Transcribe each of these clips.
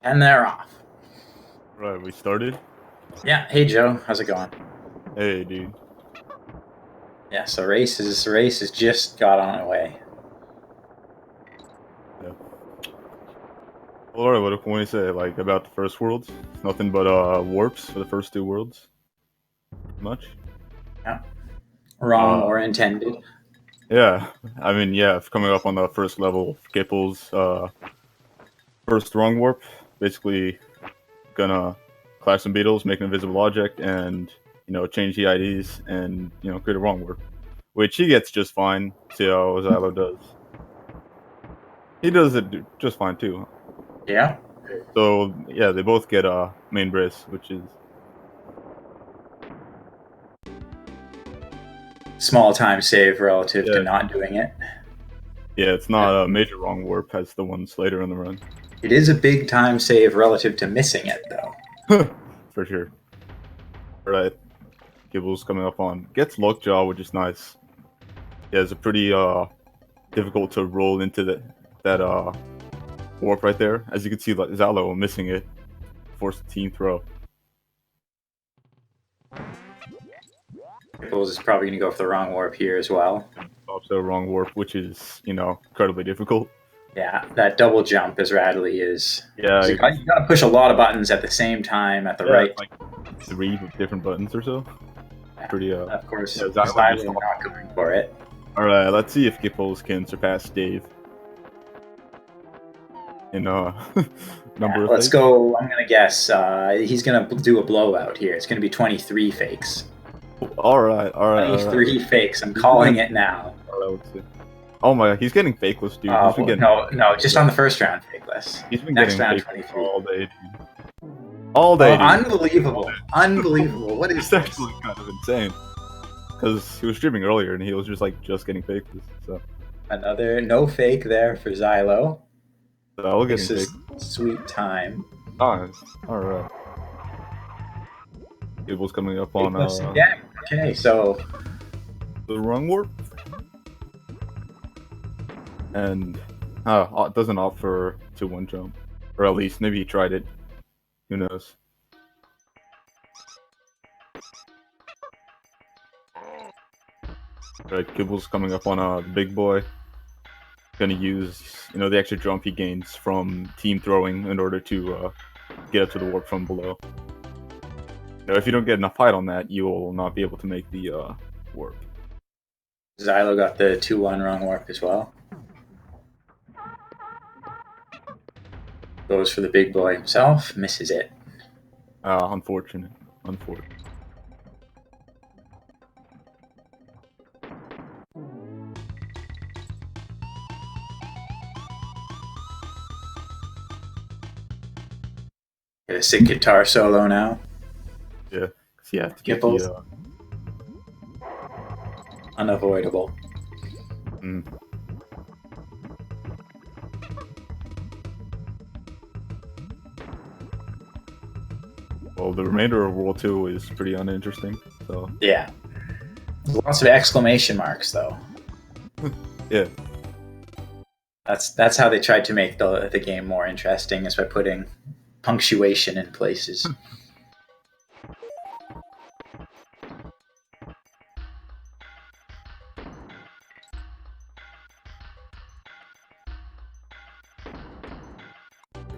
And they're off. Right, we started. Yeah. Hey, Joe. How's it going? Hey, dude. Yeah. So race has just got on its way. Yeah. Well, alright, what can we say like about the first worlds? Nothing but warps for the first two worlds. Much. Yeah. Wrong Uh, or intended. yeah. I mean, yeah. Coming up on the first level, Kipple's first wrong warp. Basically, gonna clash some beetles, make an invisible object, and change the IDs and create a wrong warp, which he gets just fine. See how Zylo does. He does it just fine too. Yeah. So yeah, they both get main brace, which is Small time save relative to yeah, not doing it. yeah. It's not a major wrong warp as the ones later in the run, It is a big time save relative to missing it, though. for sure. All right, Gibble's coming up on gets Lockjaw, which is nice. Yeah, it's a pretty difficult to roll into that warp right there. As you can see, like Zalo missing it, forced the team throw. Ripples is probably going to go for the wrong warp here as well. Also wrong warp, which is incredibly difficult. Yeah, that double jump as Radley is. Yeah, So you got to push a lot of buttons at the same time at the right. like 3 different buttons or so. Yeah. Pretty Of course, yeah, Zylo not going for it. All right, let's see if Gipples can surpass Dave in number of Let's fakes. go. I'm going to guess he's going to do a blowout here. It's going to be 23 fakes. All right. 23 fakes. I'm calling it now. All right, let's see. Oh my god, he's getting fakeless, dude. He's been getting, no, just on the first round fakeless. He's been Next getting round, fakeless 23. all day, dude. All day, dude. Unbelievable. Unbelievable. What is It's actually kind of insane. Because he was streaming earlier and he was just getting fakeless. So another no fake there for Zylo. I'll get This is sweet time. Nice. All right. Gibble's coming up on Yeah. Okay, so the wrong warp. And doesn't opt for 2-1 jump. Or at least maybe he tried it. Who knows? Right, Gibble's coming up on a big boy. Gonna use the extra jump he gains from team throwing in order to get up to the warp from below. If you don't get enough height on that, you will not be able to make the warp. Zylo got the 2-1 wrong warp as well. Goes for the big boy himself, misses it. Unfortunate. Get a sick guitar solo now. Yeah. Yeah. Gipples. Unavoidable. Well, the remainder of World 2 is pretty uninteresting. So yeah. Lots of exclamation marks, though. Yeah. That's how they tried to make the game more interesting, is by putting punctuation in places.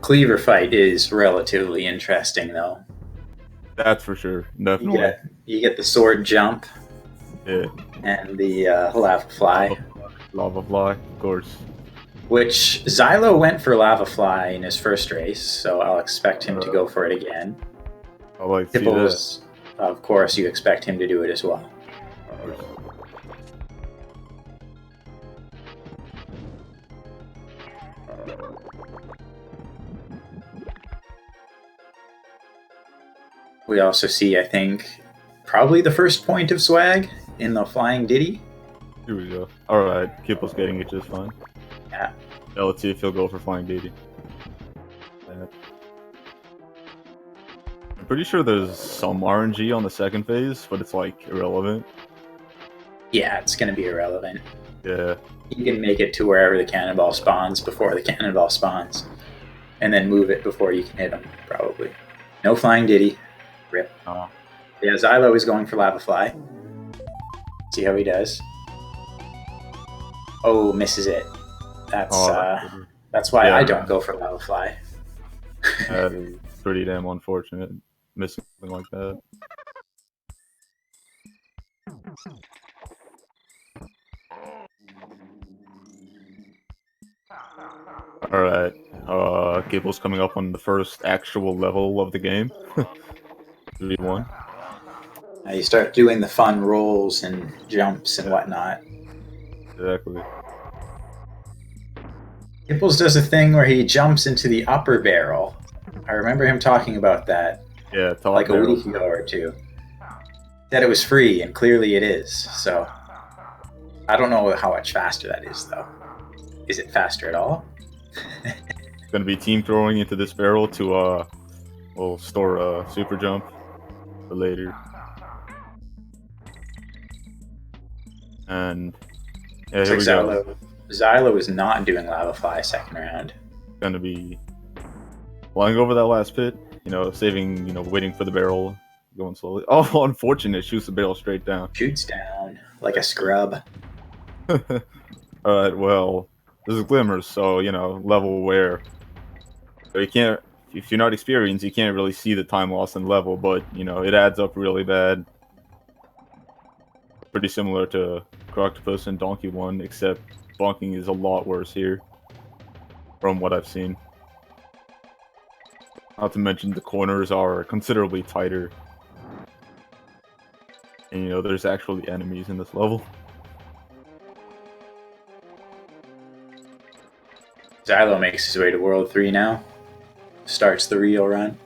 Cleaver fight is relatively interesting, though. That's for sure. Definitely. You get the sword jump. Yeah. And the lava fly. Lava fly, of course. Which Zylo went for lava fly in his first race, so I'll expect him to go for it again. I like to see that. Of course, you expect him to do it as well. We also see, I think, probably the first point of swag in the flying ditty. Here we go. Alright, Kipple's getting it just fine. Yeah. Now let's see if he'll go for flying ditty. I'm pretty sure there's some RNG on the second phase, but it's irrelevant. Yeah, it's going to be irrelevant. Yeah. You can make it to wherever the cannonball spawns before the cannonball spawns. and then move it before you can hit him, probably. No flying Diddy. Rip. Yeah, Zylo is going for Lava Fly. See how he does. Oh, misses it. That's why I don't go for Lava Fly. That is pretty damn unfortunate. Missing something like that. Alright, Gable's coming up on the first actual level of the game. 3-1. Now you start doing the fun rolls and jumps and whatnot. Exactly. Gipples does a thing where he jumps into the upper barrel. I remember him talking about that Yeah, top like barrel. a week ago or two. Said it was free, and clearly it is. So I don't know how much faster that is, though. Is it faster at all? It's gonna be team throwing into this barrel to we'll store a super jump for later. And yeah, here we go. Zylo is not doing Lava Fly second round. Gonna be flying over that last pit, you know, saving, you know, waiting for the barrel, going slowly. Oh, unfortunate, shoots the barrel straight down. Shoots down like a scrub. Alright, well, this is Glimmers, so, you know, level aware. So you can't, if you're not experienced, you can't really see the time loss in level, but, you know, it adds up really bad. Pretty similar to Croctopus and Donkey 1, except bonking is a lot worse here, from what I've seen. Not to mention the corners are considerably tighter. And, you know, there's actually enemies in this level. Zylo makes his way to World 3 now. Starts the real run.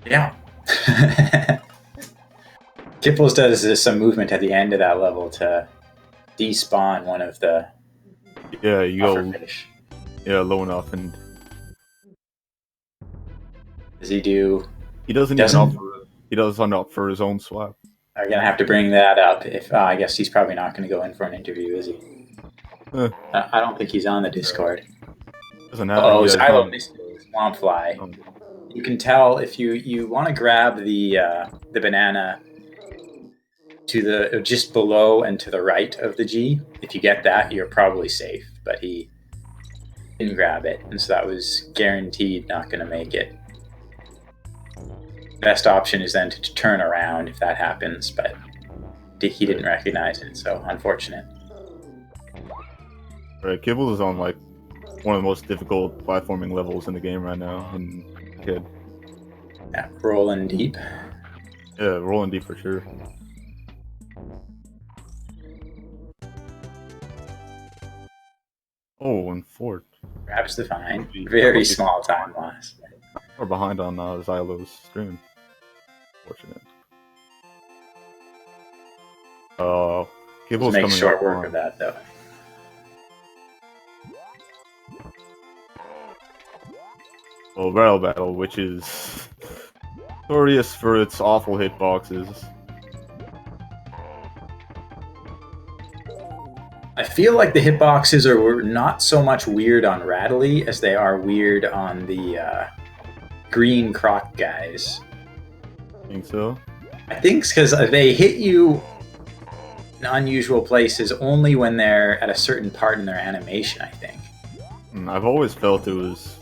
Yeah. Kipples does some movement at the end of that level to despawn one of the you go fish. low enough, and Does he do? He does enough for his own swap. I'm gonna have to bring that up. If I guess he's probably not going to go in for an interview, is he? I don't think he's on the Discord. Doesn't happen. Oh, Zylo missed Swamp Fly. You can tell if you want to grab the banana to the just below and to the right of the G. If you get that, you're probably safe. But he didn't grab it, and so that was guaranteed not going to make it. Best option is then to turn around if that happens, but he didn't recognize it, so unfortunate. Right, Kibble is on like one of the most difficult platforming levels in the game right now, and kid. Yeah, rolling deep. Yeah, rolling deep for sure. Oh, and fourth. Grabs the fine. Very small time loss. We're behind on Zylo's stream. Fortunate. Kibble's Make coming short up work on of that though. Well, Rattle Battle, which is notorious for its awful hitboxes. I feel like the hitboxes are not so much weird on Rattly as they are weird on the green croc guys. Think so? I think because they hit you in unusual places only when they're at a certain part in their animation, I think. I've always felt it was...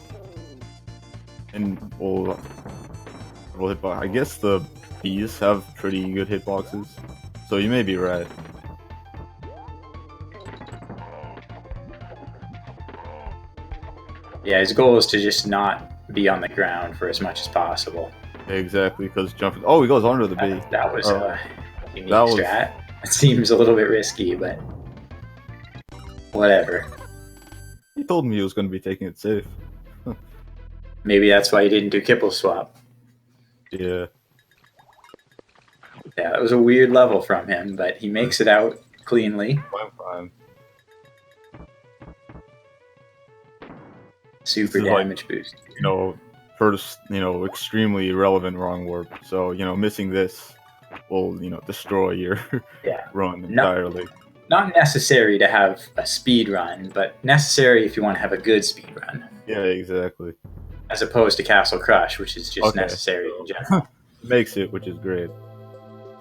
I guess the bees have pretty good hitboxes, so you may be right. Yeah, his goal is to just not be on the ground for as much as possible. Exactly, because jumping... Oh, he goes under the bee. That was a unique strat. It seems a little bit risky, but whatever. He told me he was going to be taking it safe. Maybe that's why he didn't do Kipple swap. Yeah. Yeah, that was a weird level from him, but he makes it out cleanly. Fine. Super damage boost. First, extremely relevant wrong warp. So, missing this will, destroy your run entirely. Not necessary to have a speed run, but necessary if you want to have a good speed run. Yeah, exactly. As opposed to Castle Crush, which is just necessary in general. Makes it, which is great.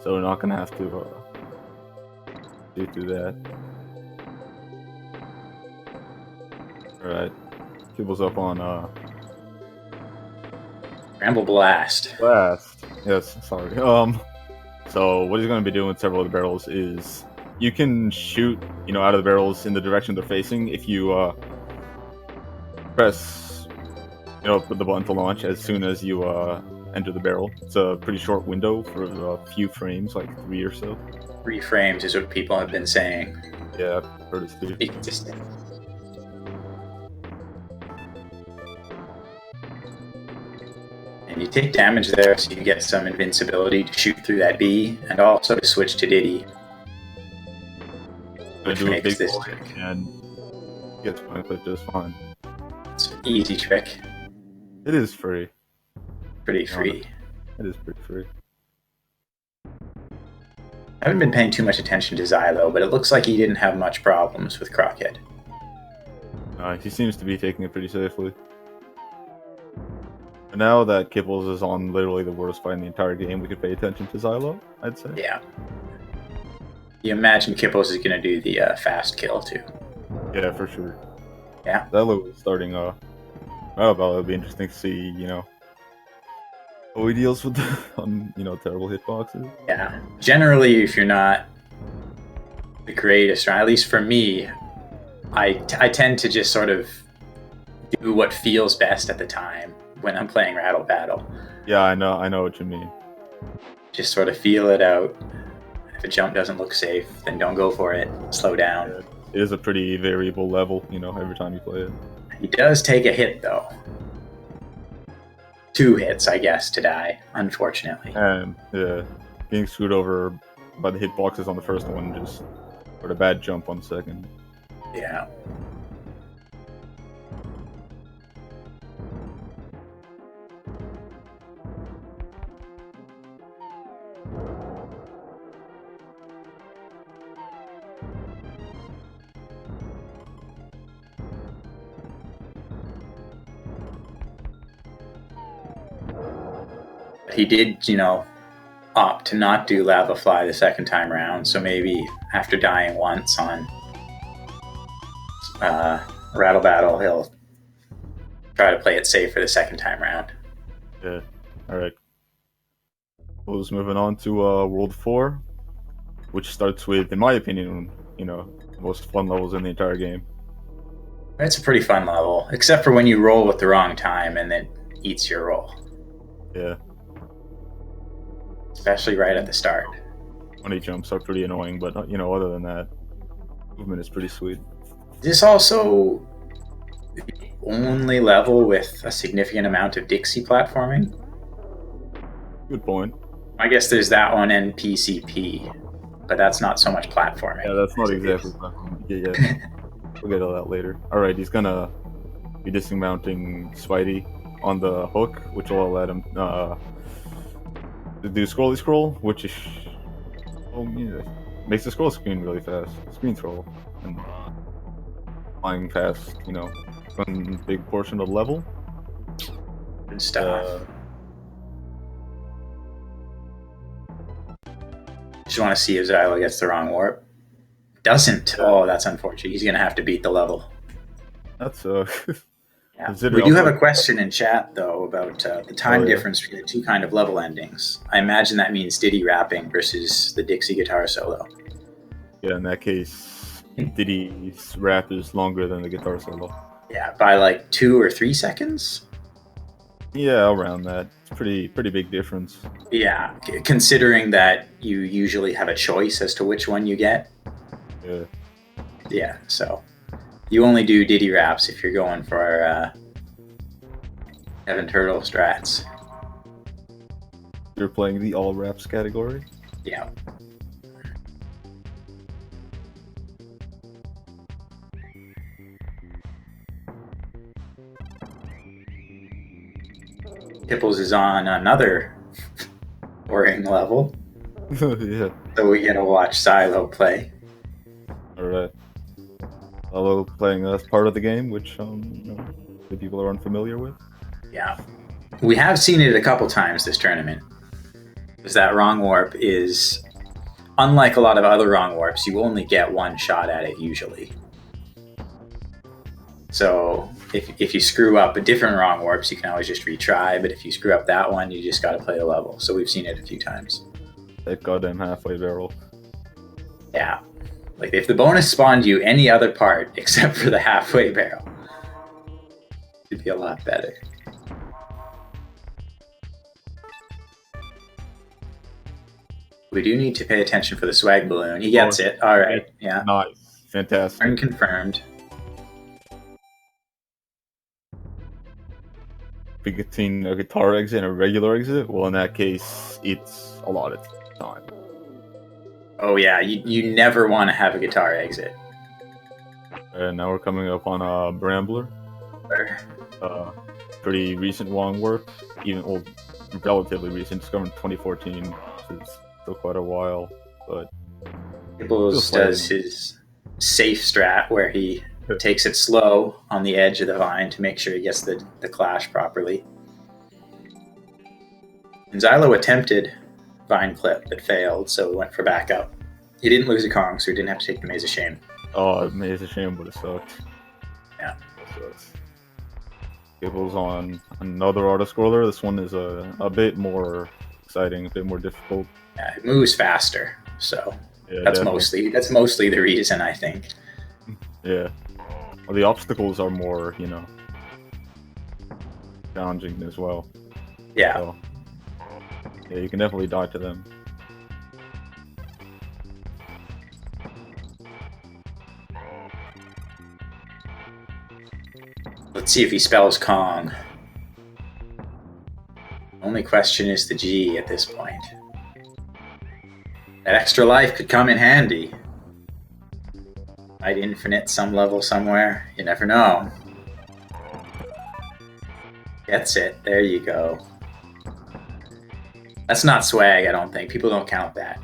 So we're not gonna have to do through that. Alright. Kibble's up on Ramble Blast. Yes, sorry. So what he's gonna be doing with several of the barrels is you can shoot, out of the barrels in the direction they're facing if you press the button to launch as soon as you enter the barrel. It's a pretty short window for a few frames, like 3 or so. 3 frames is what people have been saying. Yeah, I've heard it too. Be consistent. And you take damage there, so you get some invincibility to shoot through that B, and also to switch to Diddy. Which do makes a big this trick and gets my clip just fine. It's an easy trick. It is free. Pretty free. It is pretty free. I haven't been paying too much attention to Zylo, but it looks like he didn't have much problems with Crockett. He seems to be taking it pretty safely. And now that Kibbles is on literally the worst fight in the entire game, we could pay attention to Zylo, I'd say. Yeah. You imagine Kippos is going to do the fast kill, too. Yeah, for sure. Yeah. Zylo is starting, it'll be interesting to see, how he deals with terrible hitboxes. Yeah. Generally, if you're not the greatest, or at least for me, I tend to just sort of do what feels best at the time when I'm playing Rattle Battle. Yeah, I know what you mean. Just sort of feel it out. If a jump doesn't look safe, then don't go for it. Slow down. Yeah, it is a pretty variable level, every time you play it. He does take a hit, though. 2 hits, I guess, to die, unfortunately. And, yeah, being screwed over by the hitboxes on the first one, just for a bad jump on the second. Yeah. He did, opt to not do Lava Fly the second time around, so maybe after dying once on Rattle Battle, he'll try to play it safe for the second time around. Yeah, alright. We'll just moving on to World 4, which starts with, in my opinion, the most fun levels in the entire game. It's a pretty fun level, except for when you roll with the wrong time and then eats your roll. Yeah. Especially right at the start. Funny jumps are pretty annoying, but other than that, movement is pretty sweet. This also the only level with a significant amount of Dixie platforming. Good point. I guess there's that one and PCP, but that's not so much platforming. Yeah, that's not exactly platforming. Yeah. We'll get to that later. Alright, he's gonna be dismounting Spidey on the hook, which will let him do scrolly scroll, which is makes the scroll screen really fast. Screen scroll and flying fast, one big portion of the level. Good stuff. Just want to see if Zylo gets the wrong warp. Doesn't. Oh, that's unfortunate. He's gonna have to beat the level. That's Yeah. We do have a question in chat, though, about the time difference between the 2 kind of level endings. I imagine that means Diddy rapping versus the Dixie guitar solo. Yeah, in that case, Diddy's rap is longer than the guitar solo. Yeah, by like 2 or 3 seconds? Yeah, around that. It's pretty big difference. Yeah, considering that you usually have a choice as to which one you get. Yeah. Yeah, so... You only do Diddy raps if you're going for Heaven Turtle strats. You're playing the all wraps category? Yeah. Tipples is on another boring level. Yeah. So we get to watch Zylo play. Alright. Although playing as part of the game, which the people are unfamiliar with. Yeah. We have seen it a couple times this tournament. Because that wrong warp is, unlike a lot of other wrong warps, you only get one shot at it usually. So if you screw up a different wrong warps, you can always just retry. But if you screw up that one, you just got to play the level. So we've seen it a few times. That goddamn halfway barrel. Yeah. Like if the bonus spawned you any other part except for the halfway barrel, it'd be a lot better. We do need to pay attention for the swag balloon. He gets it. All right. Yeah. Nice. Fantastic. Unconfirmed. Between a guitar exit and a regular exit, well, in that case, it's a lot of time. Oh yeah, you never want to have a guitar exit. And now we're coming up on a Brambler. Pretty recent long work, even relatively recent, discovered in 2014, which is still quite a while. But Tipples does his safe strat where he takes it slow on the edge of the vine to make sure he gets the clash properly. And Zylo attempted vine clip but failed, so we went for backup. He didn't lose a Kong, so he didn't have to take the Maze of Shame. Oh, Maze of Shame would have sucked. Yeah. Tipples on another auto-scroller. This one is a bit more exciting, a bit more difficult. Yeah, it moves faster, so yeah, that's mostly the reason, I think. Yeah. Well, the obstacles are more, challenging as well. Yeah. So, yeah, you can definitely die to them. Let's see if he spells Kong. Only question is the G at this point. That extra life could come in handy. Might infinite some level somewhere. You never know. Gets it. There you go. That's not swag, I don't think. People don't count that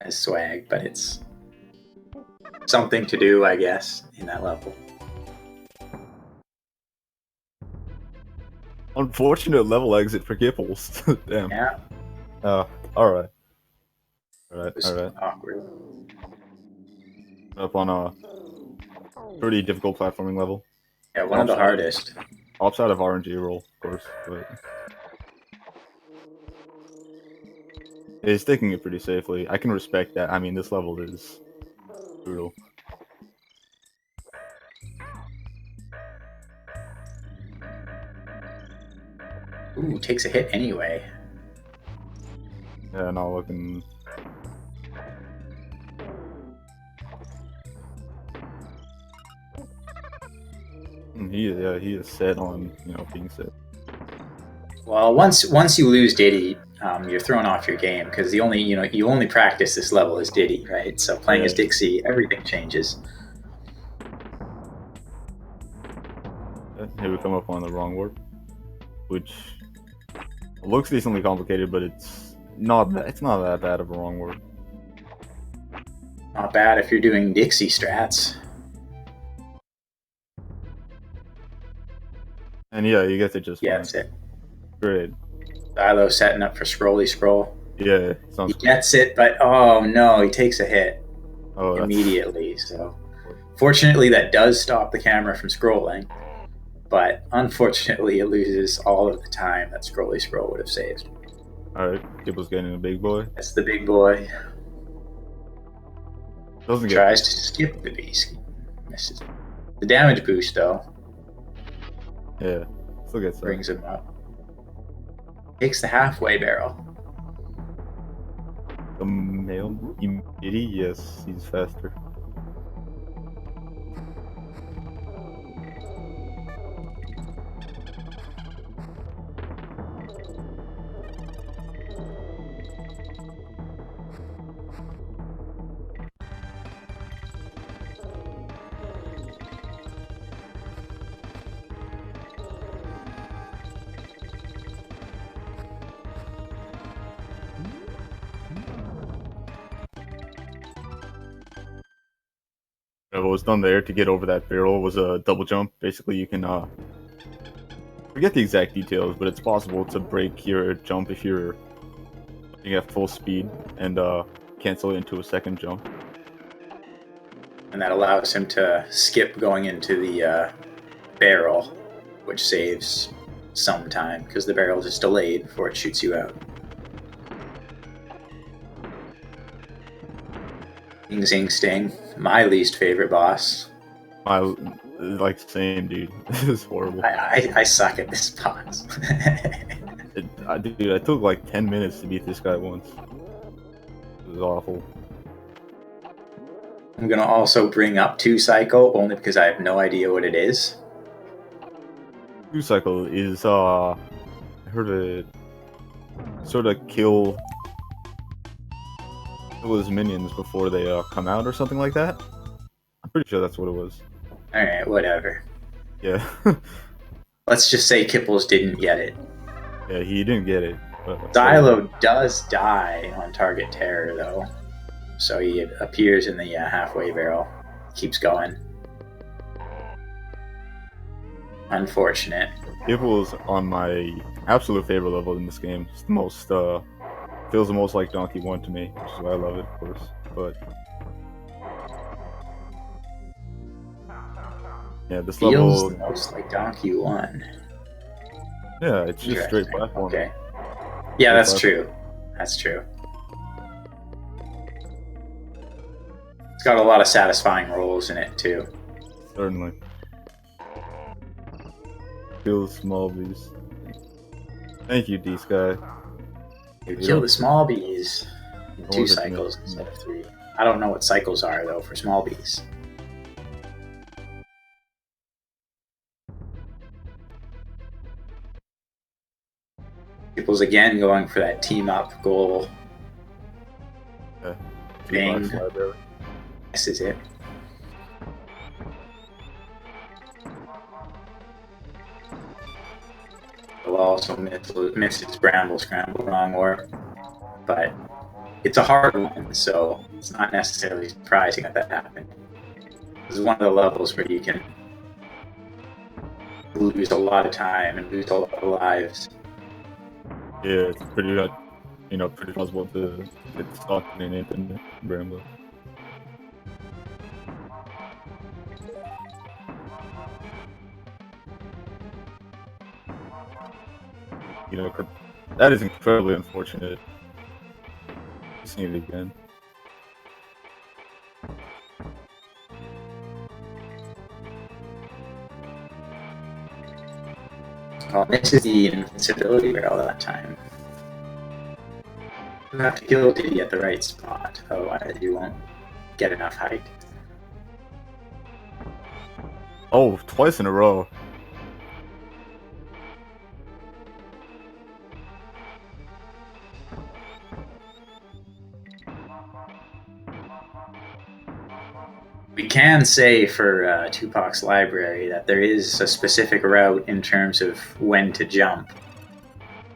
as swag, but it's something to do, I guess, in that level. Unfortunate level exit for Gipples. Damn. Yeah. Alright. Alright. Awkward. Up on a pretty difficult platforming level. Yeah, one of the hardest. Outside of RNG roll, of course, but he's taking it pretty safely. I can respect that. I mean, this level is brutal. Ooh, takes a hit anyway. Yeah, not looking. He is set on being set. Well, once you lose Diddy, you're thrown off your game because you only practice this level as Diddy, right? So playing as Dixie, everything changes. Here we come up on the wrong warp, which looks decently complicated, but it's not that bad of a wrong warp. Not bad if you're doing Dixie strats. And yeah, you get to just that's it. Great. Zylo setting up for Scrolly Scroll. Yeah, he gets it, but oh no, he takes a hit immediately. So fortunately, that does stop the camera from scrolling. But unfortunately, it loses all of the time that Scrolly Scroll would have saved. Alright, Gibble's getting a big boy. That's the big boy. Tries to skip the beast. Misses. The damage boost, though. Yeah, still gets that. Brings him up. Takes the halfway barrel. The male immediately? Yes, he's faster. What was done there to get over that barrel was a double jump. Basically, you can forget the exact details, but it's possible to break your jump if you're at full speed and cancel it into a second jump. And that allows him to skip going into the barrel, which saves some time because the barrel is delayed before it shoots you out. Sing Zing Sting, my least favorite boss. Like same, dude. This is horrible. I suck at this boss. Dude, I took like 10 minutes to beat this guy once. It was awful. I'm gonna also bring up 2 Cycle only because I have no idea what it is. 2 Cycle is I heard it sort of kill his minions before they come out or something like that. I'm pretty sure that's what it was. Alright, whatever. Yeah. Let's just say Kipples didn't get it. Yeah, he didn't get it. Zylo does die on target terror though. So he appears in the halfway barrel. Keeps going. Unfortunate. Kipples on my absolute favorite level in this game. It's the most feels the most like Donkey 1 to me, which is why I love it, of course. But yeah, this feels level the most like Donkey 1. Yeah, it's just straight platform. Okay. Yeah, that's true. That's true. It's got a lot of satisfying rolls in it too. Certainly. Kill the small bees. Thank you, D-Sky. You kill the small bees in 2 cycles instead of 3. I don't know what cycles are though for small bees. People's again going for that team up goal. Thing. This is it. We'll also miss its Bramble Scramble wrong war, but it's a hard one, so it's not necessarily surprising that happened. This is one of the levels where you can lose a lot of time and lose a lot of lives. Yeah, it's pretty pretty possible to get stuck in it and Bramble. That is incredibly unfortunate. Seeing it again. Oh, this is the invincibility barrel that time. You have to kill Diddy at the right spot, otherwise you won't get enough height. Oh, twice in a row. We can say for Tupac's library that there is a specific route in terms of when to jump.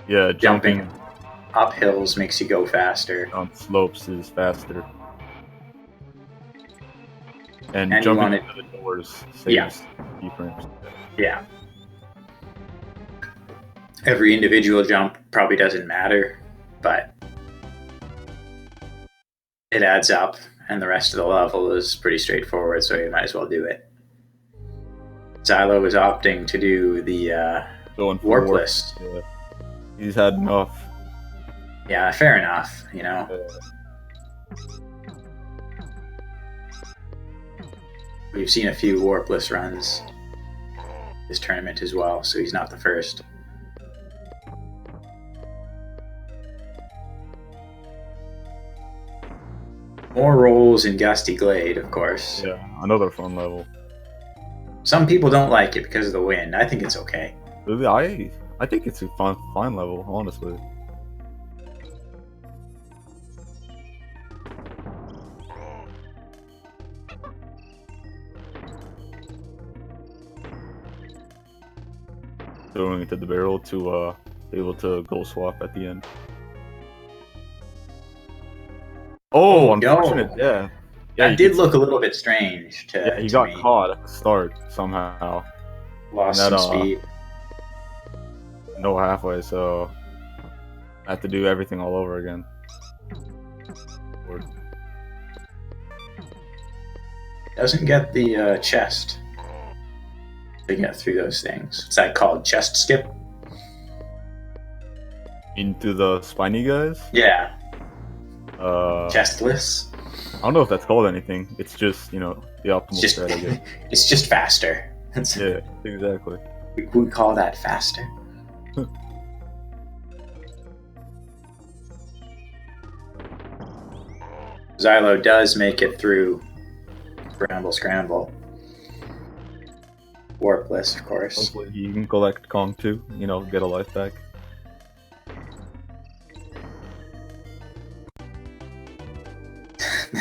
Yeah, jumping up hills makes you go faster. On slopes is faster. And jumping into the doors saves key frames. Yeah. Every individual jump probably doesn't matter, but it adds up, and the rest of the level is pretty straightforward, so you might as well do it. Zylo is opting to do the warp list. Yeah. He's had enough. Yeah, fair enough, you know. We've seen a few warpless runs this tournament as well, so he's not the first. More rolls in Gusty Glade, of course. Yeah, another fun level. Some people don't like it because of the wind. I think it's okay. Really, I think it's a fine level, honestly. Throwing it to the barrel to be able to goal swap at the end. Oh, unfortunate, yeah. Yeah, That did look a little bit strange yeah, he to got me. caught at the start somehow. Lost And that, some speed. no halfway, so I had to do everything all over again. Doesn't get the chest to get through those things. Is that called chest skip? Into the spiny guys? Yeah. Uh, Chestless. I don't know if that's called anything. It's just, the optimal It's just, strat, I guess. it's just faster. Yeah, exactly. We call that faster. Zylo does make it through Scramble. Warpless, of course. Hopefully you can collect Kong too, get a life back.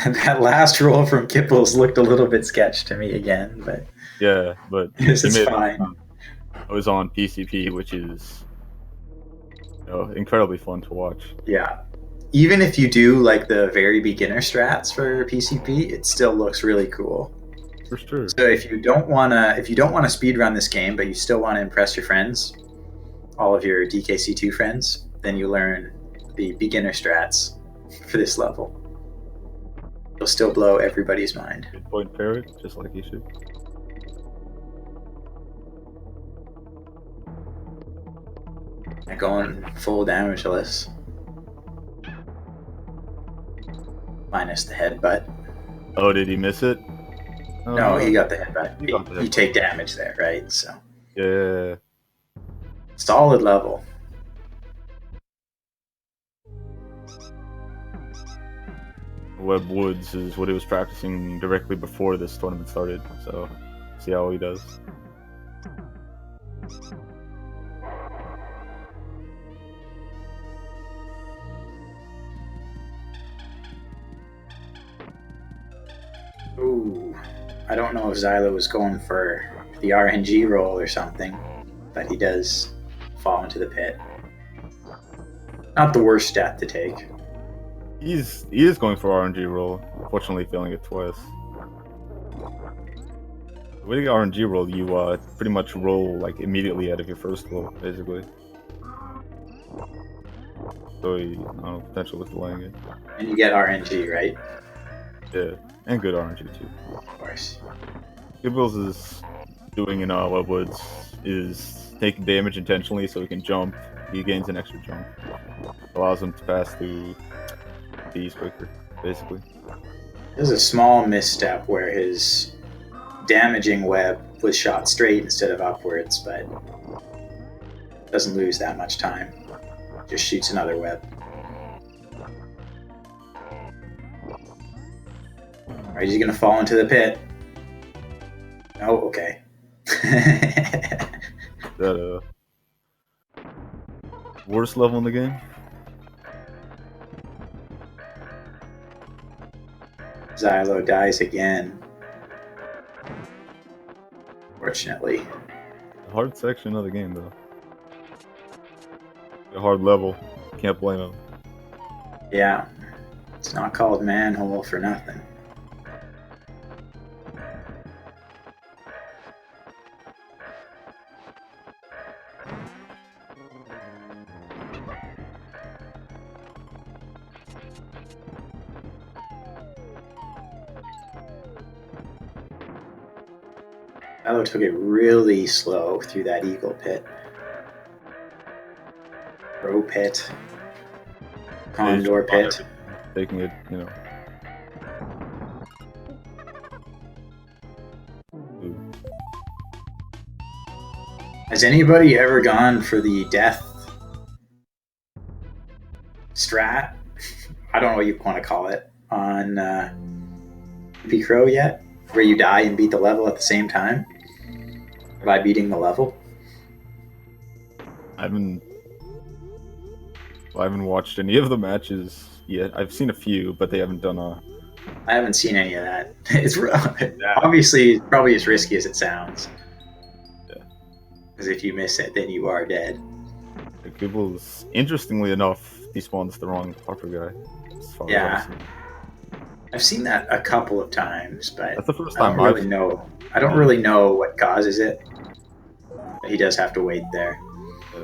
That last roll from Kipples looked a little bit sketch to me again, but Yeah, but this is fine. I was on PCP, which is incredibly fun to watch. Yeah. Even if you do like the very beginner strats for PCP, it still looks really cool. For sure. So if you don't wanna speedrun this game, but you still want to impress your friends, all of your DKC2 friends, then you learn the beginner strats for this level. You'll still blow everybody's mind. Good point, parrot, just like you should. Going full damageless. Minus the headbutt. Oh, did he miss it? Oh, no, he got the headbutt. You take damage there, right? So. Yeah. Solid level. Web Woods is what he was practicing directly before this tournament started, so see how he does. Ooh, I don't know if Zylo was going for the RNG roll or something, but he does fall into the pit. Not the worst stat to take. He is going for RNG roll, unfortunately failing it twice. With the RNG roll, you pretty much roll like immediately out of your first roll, basically. So I don't know, potential with delaying it. And you get RNG, right? Yeah, and good RNG too. Of course. Gibbons is doing in Webwoods is taking damage intentionally so he can jump. He gains an extra jump. Allows him to pass through these quicker, basically. There's a small misstep where his damaging web was shot straight instead of upwards, but doesn't lose that much time. Just shoots another web. Alright, he's gonna fall into the pit. Oh, okay. That worst level in the game? Zylo dies again. Fortunately. A hard section of the game, though. A hard level. Can't blame him. Yeah. It's not called manhole for nothing. Zylo took it really slow through that eagle pit. Crow pit. Condor pit. Taking it, Has anybody ever gone for the death strat? I don't know what you want to call it on P Crow yet, where you die and beat the level at the same time by beating the level. I haven't watched any of the matches yet. I've seen a few, but they haven't done I haven't seen any of that. It's obviously probably as risky as it sounds. Yeah. Because if you miss it, then you are dead. People's, interestingly enough, he spawns the wrong Harper guy. Yeah. I've seen that a couple of times, but That's the first I don't time I've really seen know. I don't it. really know what causes it. But he does have to wait there. Yeah.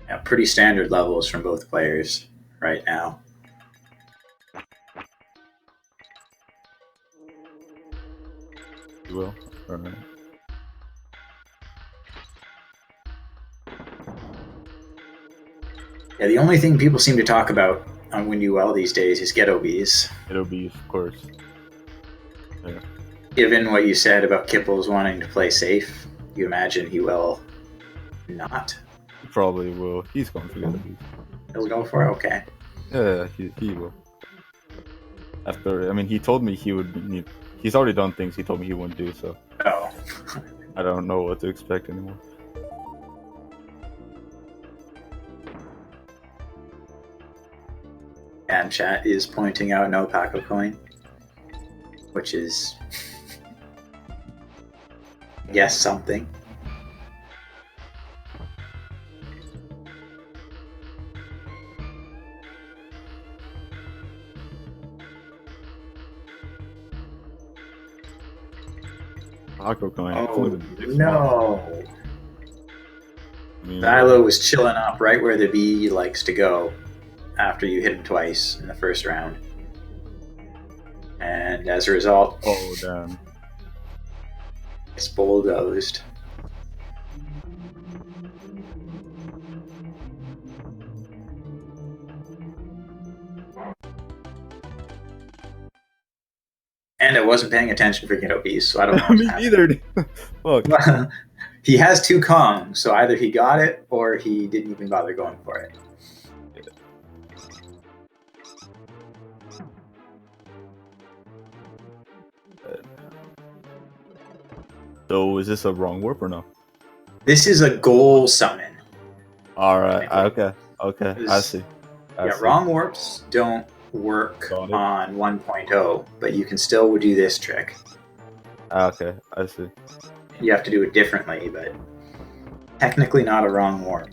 Yeah, pretty standard levels from both players right now. You will. All right. Yeah, the only thing people seem to talk about on Win You Well these days is ghetto bees. It'll be, of course. Yeah. Given what you said about Kipples wanting to play safe, you imagine he will not. He probably will. He's going for the beast. He'll go for it? Okay. Yeah, he will. After, I mean, he told me he would need. He's already done things he told me he wouldn't do, so Oh. I don't know what to expect anymore. And chat is pointing out no Paco coin, which is, I guess, something. Paco coin. Oh, no. I mean, Zylo was chilling up right where the bee likes to go after you hit him twice in the first round. And as a result, oh damn. it's bulldozed. And I wasn't paying attention for Ghetto Beast, so I don't know. Me either. Fuck. He has two Kongs, so either he got it or he didn't even bother going for it. So is this a wrong warp or no? This is a goal summon. All right. Okay. Okay. I see. Yeah, wrong warps don't work on 1.0, but you can still do this trick. Okay, I see. You have to do it differently, but technically not a wrong warp.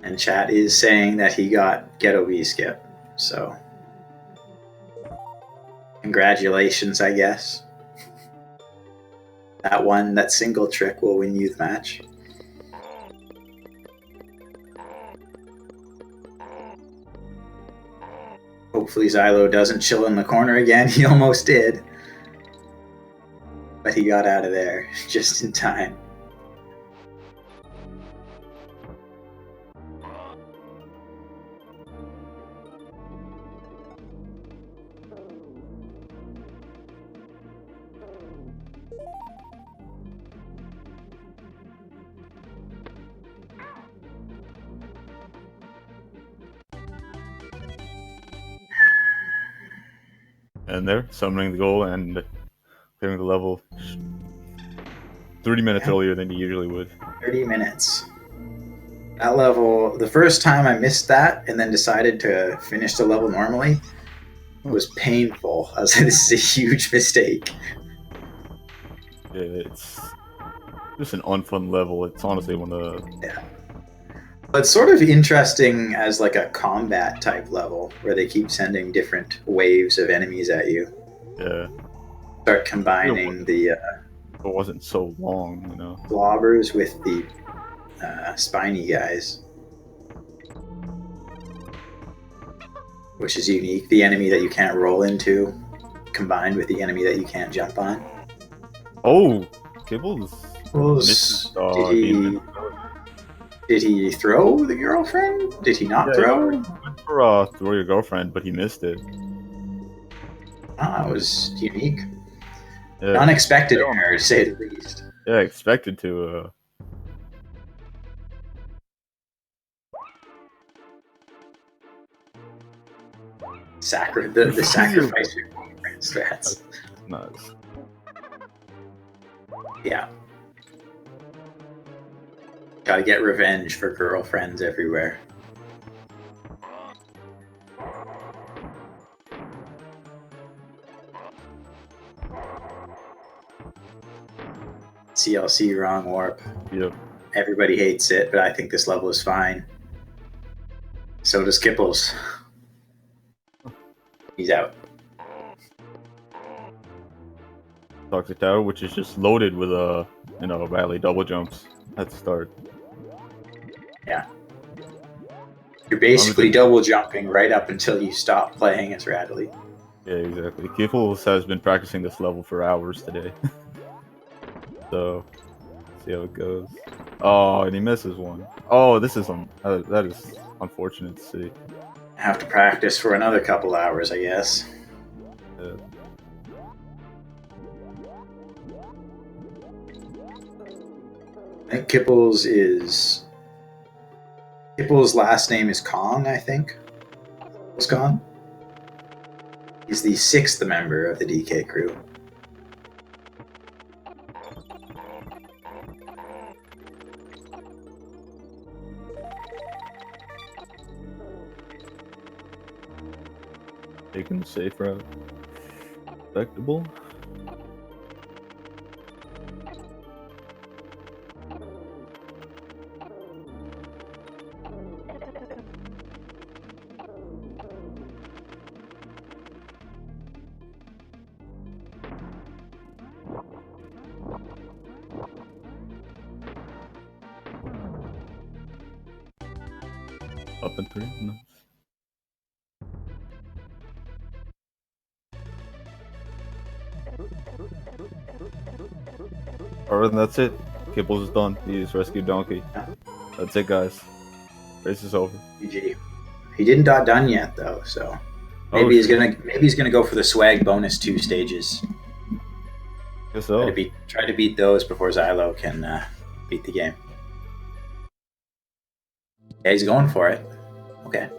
And chat is saying that he got Ghetto Bee skip, so congratulations, I guess. That single trick will win you the match. Hopefully Zylo doesn't chill in the corner again. He almost did. But he got out of there just in time. And there, summoning the goal and clearing the level 30 minutes earlier than you usually would. 30 minutes. That level, the first time I missed that and then decided to finish the level normally was painful. I was like, this is a huge mistake. Yeah, it's just an unfun level. It's honestly one of the... Yeah. But it's sort of interesting as like a combat type level where they keep sending different waves of enemies at you. Yeah. Start combining the it wasn't so long, you know. blobbers with the spiny guys, which is unique. The enemy that you can't roll into combined with the enemy that you can't jump on. Oh, Kibbles. Did he throw the girlfriend? Did he not throw? He went for throw your girlfriend, but he missed it. It was unique. Yeah. Unexpected error, to say the least. Yeah, expected to. The sacrifice. Strats. Nice. Yeah. Gotta get revenge for girlfriends everywhere. CLC wrong warp. Yep. Everybody hates it, but I think this level is fine. So does Kipples. He's out. Toxic Tower, which is just loaded with rally double jumps at the start. Yeah. You're basically double jumping right up until you stop playing as Radley. Yeah, exactly. Kipples has been practicing this level for hours today. So, see how it goes. Oh, and he misses one. Oh, this is that is unfortunate to see. I have to practice for another couple hours, I guess. Yeah. I think Kipples' last name is Kong, I think. Was Kong? He's the 6th member of the DK crew. Taking the safe route. Respectable. Up and 3. Nice. Alright, and that's it. Kipples is done. He's rescued Donkey. That's it, guys. Race is over. GG. He didn't done yet though, so maybe he's gonna go for the swag bonus 2 stages. Guess so. Try to beat those before Zylo can beat the game. Yeah, he's going for it. Okay.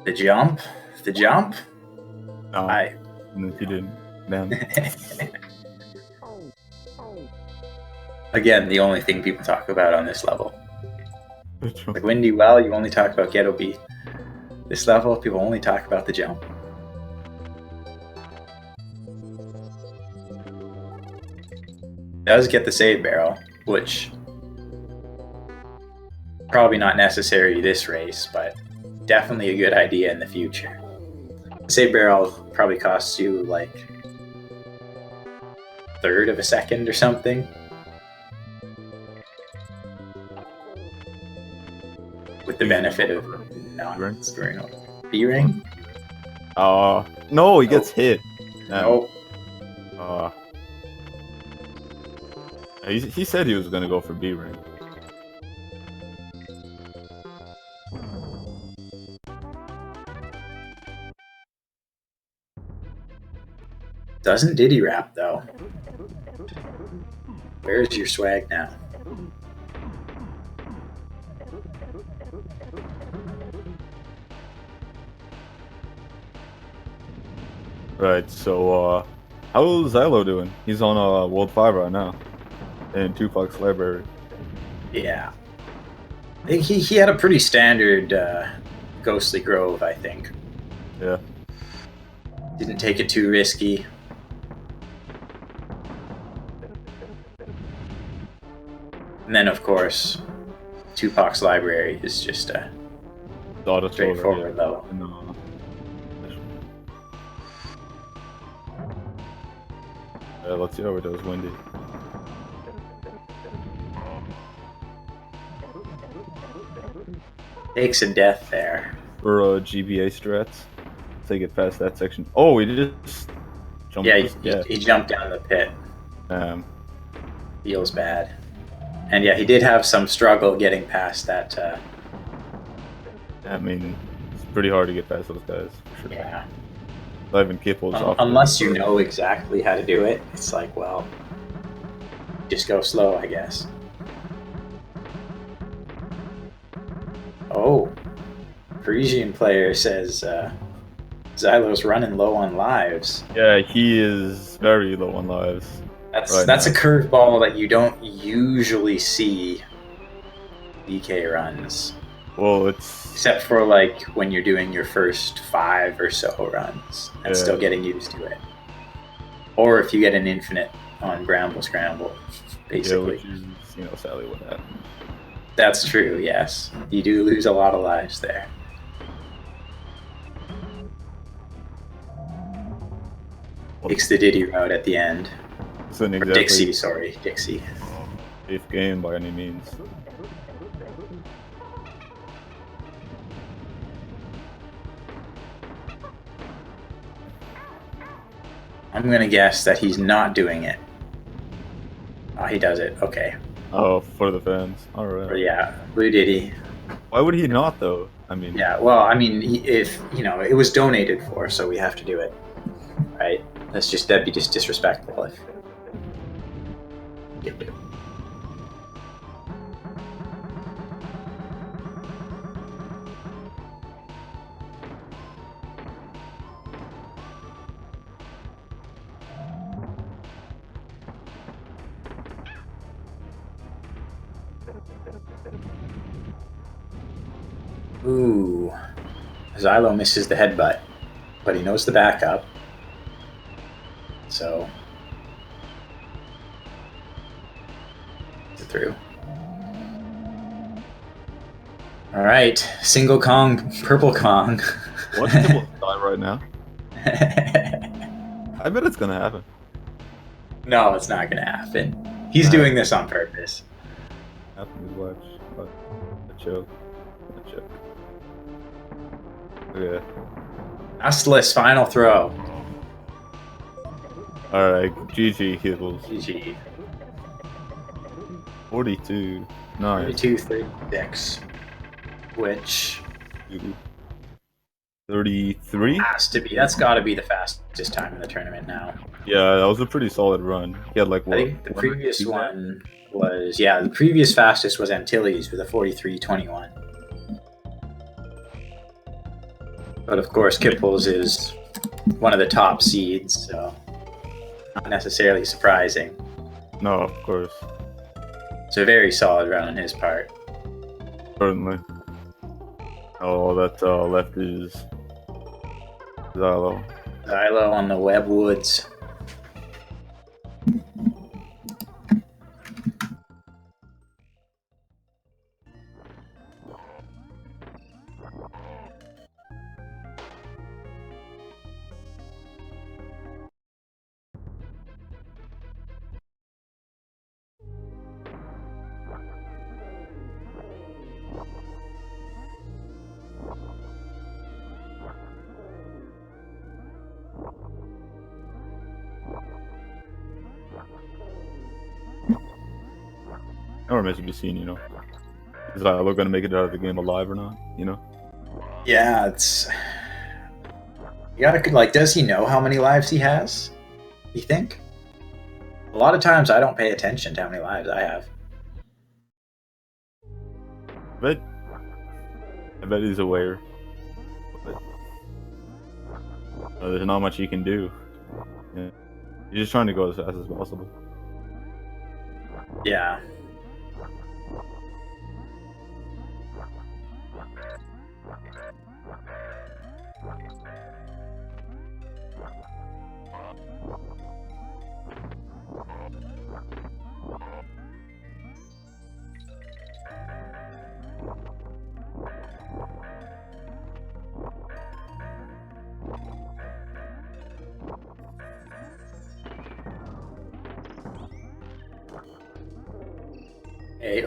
The jump? The jump? No, no, he didn't. Man. Again, the only thing people talk about on this level. Like Windy Well, you only talk about Ghetto Beat. This level, people only talk about the jump. Does get the save barrel, which probably not necessary this race, but definitely a good idea in the future. The save barrel probably costs you like 1/3 of a second or something. With the benefit of not screwing up. B-ring? No, he gets hit. Nope. He said he was gonna go for B-ring. Doesn't Diddy rap though. Where's your swag now? Right, so how's Zylo doing? He's on World 5 right now. In Tupac's library. Yeah. I think he had a pretty standard Ghostly Grove, I think. Yeah. Didn't take it too risky. And then, of course, Tupac's library is just a straightforward level. No. Let's see how it does, Windy. Takes a death there. For GBA strats. So you get past that section. Oh, he just jumped. Yeah, he jumped down the pit. Feels bad. And yeah, he did have some struggle getting past that. I mean, it's pretty hard to get past those guys, for sure. Yeah. Even Kipples off. Unless you know exactly how to do it, it's like, well, just go slow, I guess. Oh, Parisian player says Zylo's running low on lives. Yeah, he is very low on lives. That's a curveball that you don't usually see DK runs. Well, it's except for like when you're doing your first 5 or so runs and still getting used to it, or if you get an infinite on Bramble Scramble, basically. which is sadly what happened. That's true. Yes, you do lose a lot of lives there. Takes the Diddy route at the end. Exactly Dixie, sorry, Dixie. Safe game by any means. I'm gonna guess that he's not doing it. Oh, he does it. Okay. Oh, for the fans. All right. Or, yeah, Blue Diddy. Why would he not, though? I mean. Yeah. Well, I mean, if it was donated for, so we have to do it, right? That'd be just disrespectful if. Ooh. Zylo misses the headbutt, but he knows the backup. So. Through. All right. Single Kong, purple Kong. What's Kibble die right now? I bet it's going to happen. No, it's not going to happen. He's doing this on purpose. Happen to watch. A choke. Okay. Astless final throw. Alright, GG Kibbles. GG. 42. Nice. 42, 36. Which 33? has to be. That's got to be the fastest time in the tournament now. Yeah, that was a pretty solid run. He had like what? I think the previous one was the previous fastest was Antilles with a 43:21. But of course, Kipples is one of the top seeds, so not necessarily surprising. No, of course. It's a very solid run on his part. Certainly. Oh, that left is Zylo. Zylo on the Web Woods. Or remains to be seen, Is Zylo gonna make it out of the game alive or not? Yeah, it's. You gotta does he know how many lives he has? You think? A lot of times I don't pay attention to how many lives I have. I bet he's aware. But there's not much he can do. Yeah. He's just trying to go as fast as possible. Yeah. Hey,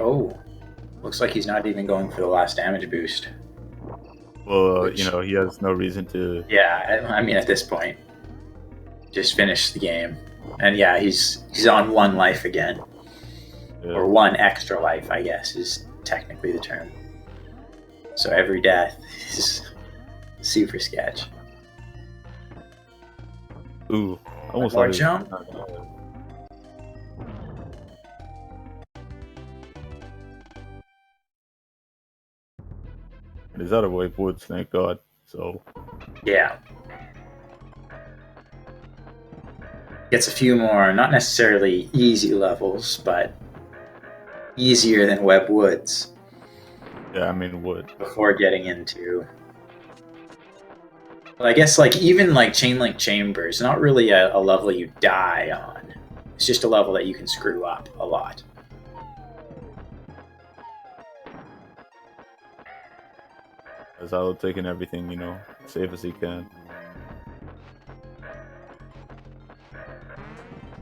looks like he's not even going for the last damage boost. Well, he has no reason to. Yeah, I mean, at this point, just finish the game, and yeah, he's on 1 life again, or 1 extra life, I guess, is technically the term. So every death is super sketch. Ooh, almost more like jump. It is out of Wave Woods, thank God. So Yeah. Gets a few more, not necessarily easy levels, but easier than Web Woods. yeah, I mean wood. Before getting into, well, I guess like even like Chain Link Chambers, not really a level you die on. It's just a level that you can screw up a lot. Zylo taking everything, you know, safe as he can.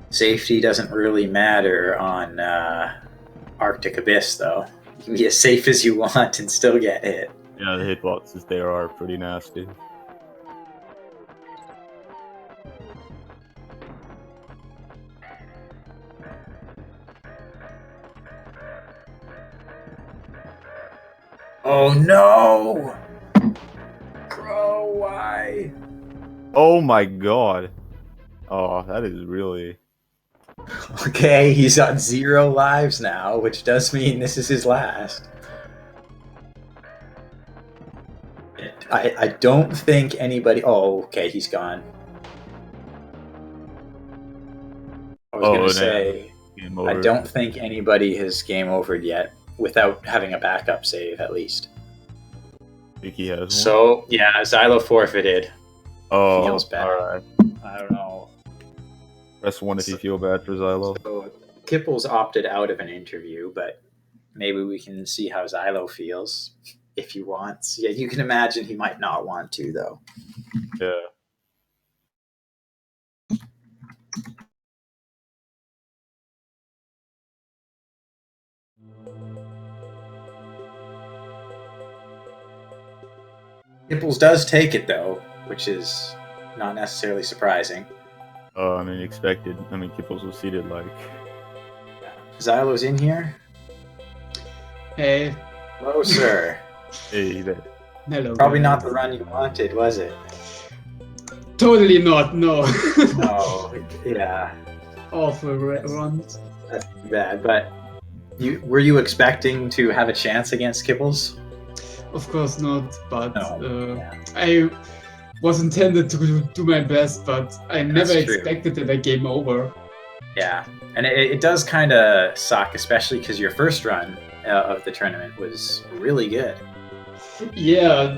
Safety doesn't really matter on Arctic Abyss, though. You can be as safe as you want and still get hit. Yeah, the hitboxes there are pretty nasty. Oh no! Bro, why? Oh my God! Oh, that is really. Okay, he's on 0 lives now, which does mean this is his last. I don't think anybody... Oh, okay, he's gone. I was going to say, I don't think anybody has game overed yet without having a backup save, at least. I think he has one. So, yeah, Zylo forfeited. Oh, feels bad. Alright. I don't know. Press 1 if you feel bad for Zylo. So, Kipples opted out of an interview, but maybe we can see how Zylo feels if he wants. Yeah, you can imagine he might not want to, though. Yeah. Kipples does take it, though, which is not necessarily surprising. I mean, expected. I mean, Kipples was seated like. Zylo's in here. Hey. Hello, sir. Hey there. Hello. Probably not the run you wanted, was it? Totally not, no. No, yeah. Awful run. That's too bad, but were you expecting to have a chance against Kipples? Of course not, but No. I was intended to do my best, but I never expected that I game over. Yeah, and it does kind of suck, especially because your first run of the tournament was really good. Yeah,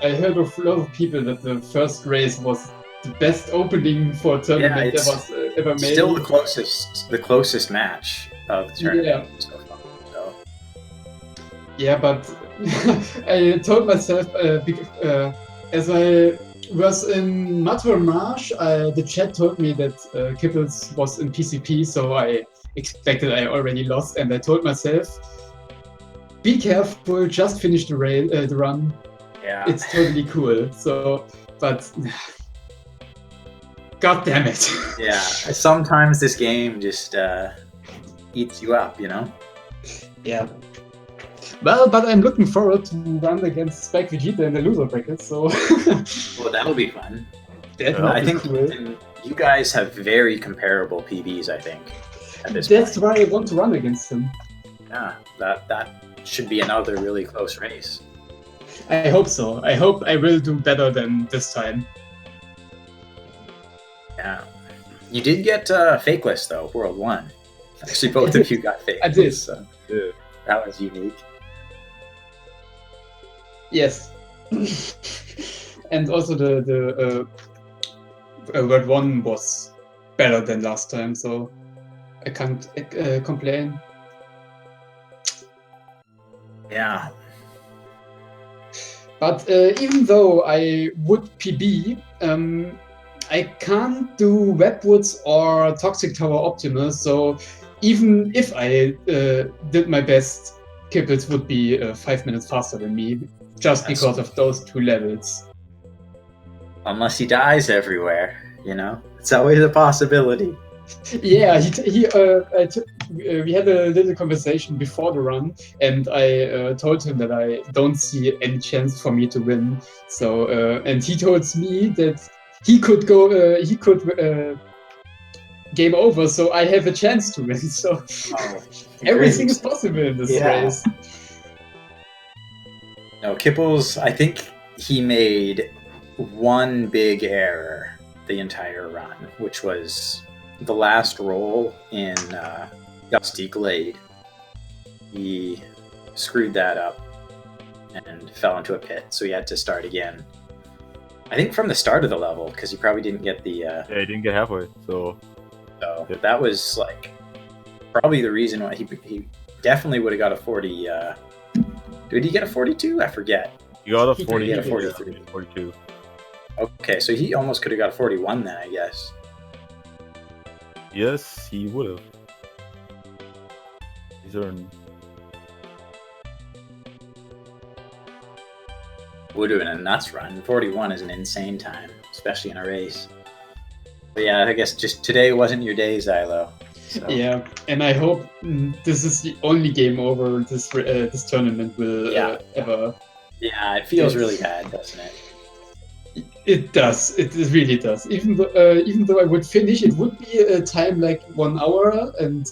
I heard of a lot of people that the first race was the best opening for a tournament that was ever made. Still the closest match of the tournament so far. So. Yeah, but I told myself as I was in Matre Marsh, the chat told me that Kipples was in PCP, so I expected I already lost, and I told myself, be careful, just finish the run. Yeah. It's totally cool. So, but god damn it. Yeah, sometimes this game just eats you up, you know? Yeah. Well, but I'm looking forward to run against Spike Vegeta in the loser bracket, so... Well, that'll be fun. I think cool. You guys have very comparable PBs, I think, at this That's point. why I want to run against him. Yeah, that should be another really close race. I hope so. I hope I will do better than this time. Yeah. You did get Fakeless, though, World 1. Actually, both of you got Fakeless. I did. So yeah. That was unique. Yes. And also the World 1 was better than last time, so I can't complain. Yeah. But even though I would PB, I can't do Webwoods or Toxic Tower Optimus, so even if I did my best, Kipples would be 5 minutes faster than me, just because of those 2 levels. Unless he dies everywhere, you know? It's always a possibility. Yeah, we had a little conversation before the run, and I told him that I don't see any chance for me to win. So, and he told me that he could game over, so I have a chance to win. So everything is possible in this race. No, Kipples, I think he made one big error the entire run, which was the last roll in Gusty Glade. He screwed that up and fell into a pit, so he had to start again. I think from the start of the level, because he probably didn't get the... Yeah, he didn't get halfway, so... So that was, like, probably the reason why he definitely would have got a 40... Did he get a 42? I forget. He got a He 40, got a 43. 42. Okay, so he almost could have got a 41 then, I guess. Yes, he would have. These are... Would have been a nuts run. 41 is an insane time, especially in a race. But yeah, I guess just today wasn't your day, Zylo. So. Yeah, and I hope this is the only game over this tournament will ever. Yeah, it feels really bad, doesn't it? It does. It really does. Even though I would finish, it would be a time like 1 hour, and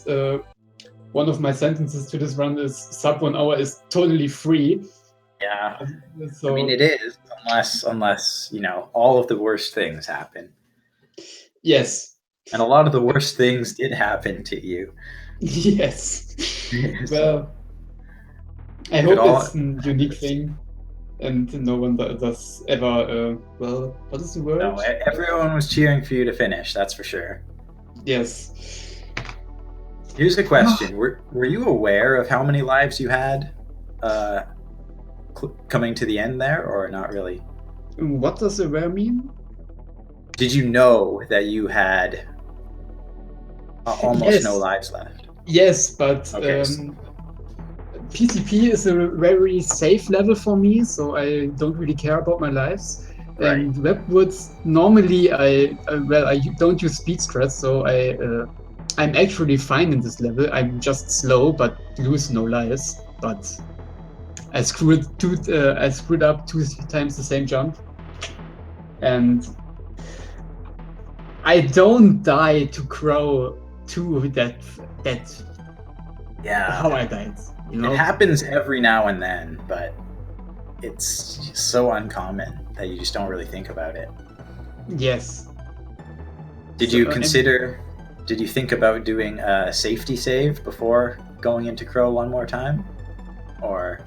one of my sentences to this run is sub 1 hour is totally free. Yeah, so, I mean it is, unless you know all of the worst things happen. Yes, and a lot of the worst things did happen to you. Yes. Well, I hope it's a unique thing, and no one does ever. Well, what is the word? No, everyone was cheering for you to finish. That's for sure. Yes. Here's the question: Were you aware of how many lives you had? Coming to the end there, or not really? What does aware mean? Did you know that you had almost no lives left? Yes, but PCP is a very safe level for me, so I don't really care about my lives. Right. And Webwoods, normally I don't use speed stress, so I'm actually fine in this level. I'm just slow, but lose no lives. But I screwed up 2 times the same jump, and I don't die to Crow 2. That how I died. You know? It happens every now and then, but it's just so uncommon that you just don't really think about it. Yes. Did you think about doing a safety save before going into Crow one more time? Or?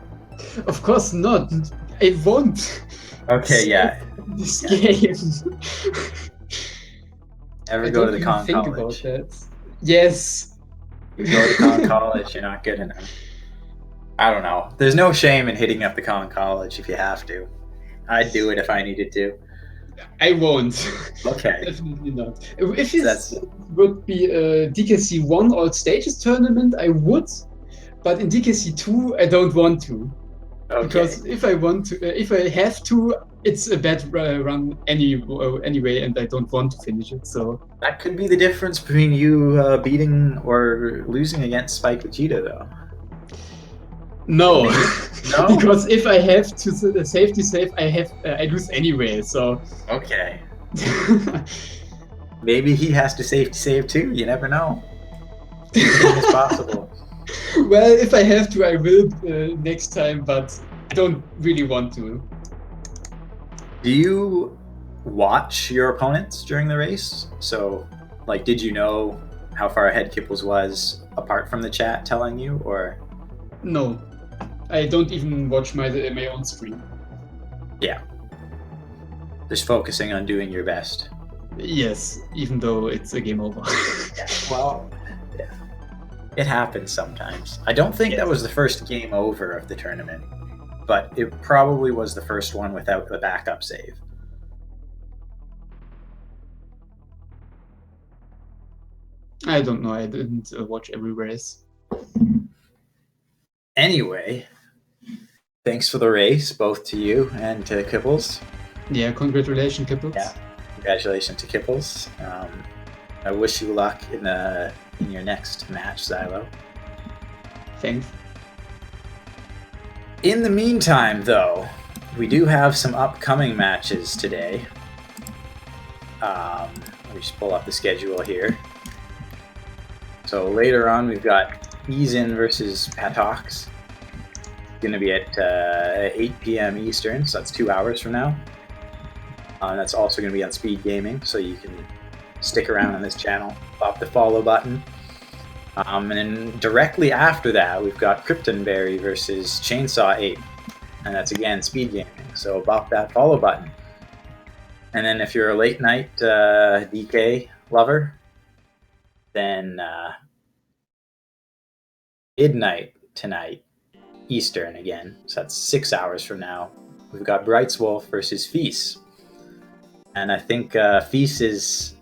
Of course not. I won't. Okay, yeah. This game. Ever go to the con think college? About that. Yes. You go to con college, you're not good enough. I don't know. There's no shame in hitting up the con college if you have to. I'd do it if I needed to. I won't. Okay. Definitely not. If it would be a DKC 1 all stages tournament, I would. But in DKC 2, I don't want to. Okay. Because if I have to, it's a bad run anyway, and I don't want to finish it. So that could be the difference between you beating or losing against Spike Vegeta, though. No, no, because if I have to safety save, I lose anyway. So okay. Maybe he has to safety save too. You never know. Anything is possible. Well, if I have to, I will next time, but I don't really want to. Do you watch your opponents during the race? So, like, did you know how far ahead Kipples was apart from the chat telling you, or? No, I don't even watch my own stream. Yeah. Just focusing on doing your best. Yes, even though it's a game over. Yeah, well, yeah. It happens sometimes. I don't think that was the first game over of the tournament, but it probably was the first one without the backup save. I don't know. I didn't watch every race. Anyway, thanks for the race, both to you and to Kipples. Yeah, congratulations, Kipples. Yeah, congratulations to Kipples. I wish you luck in your next match, Zylo. Thanks. In the meantime, though, we do have some upcoming matches today. Let me just pull up the schedule here. So later on, we've got Easin versus Patox. going to be at 8 p.m. Eastern, so that's 2 hours from now. That's also going to be on Speed Gaming, so you can stick around on this channel, pop the follow button. And then directly after that, we've got Kryptonberry versus Chainsaw 8, and that's again Speed Gaming, so bop that follow button. And then if you're a late night DK lover, then midnight tonight Eastern again, so that's 6 hours from now, we've got Brightswolf versus Feast. And I think Feast is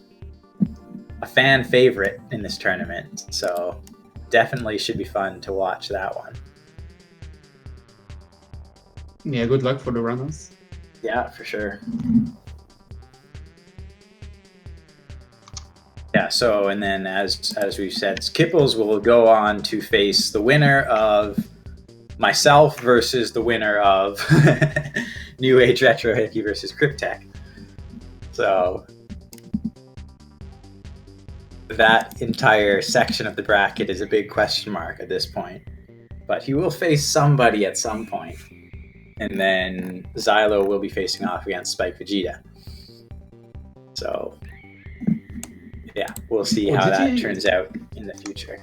a fan favorite in this tournament, so definitely should be fun to watch that one. Yeah, good luck for the runners. Yeah, for sure. Yeah, so, and then as we've said, Kipples will go on to face the winner of myself versus the winner of New Age Retro Hickey versus Cryptech. So that entire section of the bracket is a big question mark at this point. But he will face somebody at some point. And then Zylo will be facing off against Spike Vegeta. So yeah, we'll see how that turns out in the future.